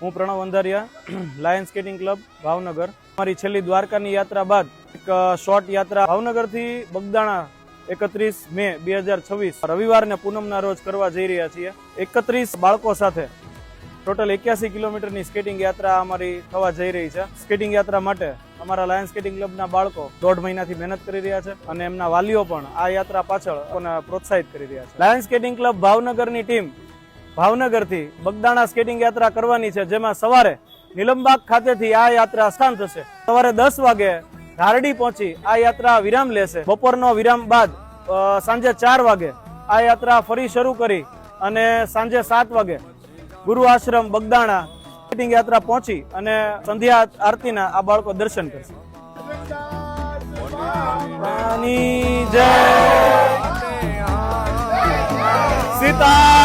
હું Pranav Andhariya, lion skating club Bhavnagar. અમારી છેલ્લી દ્વારકાની યાત્રા બાદ એક શોર્ટ યાત્રા ભાવનગરથી બગદાણા 31 મે 2026 રવિવારને પૂનમના રોજ કરવા જઈ રહ્યા છીએ. 31 બાળકો સાથે ટોટલ 81 કિલોમીટરની સ્કેટિંગ યાત્રા અમારી થવા જઈ રહી છે. સ્કેટિંગ યાત્રા માટે અમારા લાયન સ્કેટિંગ ક્લબના બાળકો 1.5 મહિનાથી મહેનત કરી રહ્યા છે અને એમના વાલીઓ પણ આ યાત્રા પાછળ લોકોને પ્રોત્સાહિત કરી રહ્યા છે. લાયન સ્કેટિંગ ક્લબ ભાવનગરની ટીમ ભાવનગરથી બગદાણા સ્કેટિંગ યાત્રા કરવાની છે, જેમાં સવારે નીલમબાગ ખાતેથી આ યાત્રા સ્થાન થશે. સવારે 10 વાગે ધારડી પહોંચી આ યાત્રા વિરામ લેશે. બપોરનો વિરામ બાદ સાંજે 4 વાગે આ યાત્રા ફરી શરૂ કરી અને સાંજે 7 વાગે ગુરુ આશ્રમ બગદાણા સ્કેટિંગ યાત્રા પહોંચી અને સંધ્યા આરતીના આ બાળકો દર્શન કરશે. જય સીતા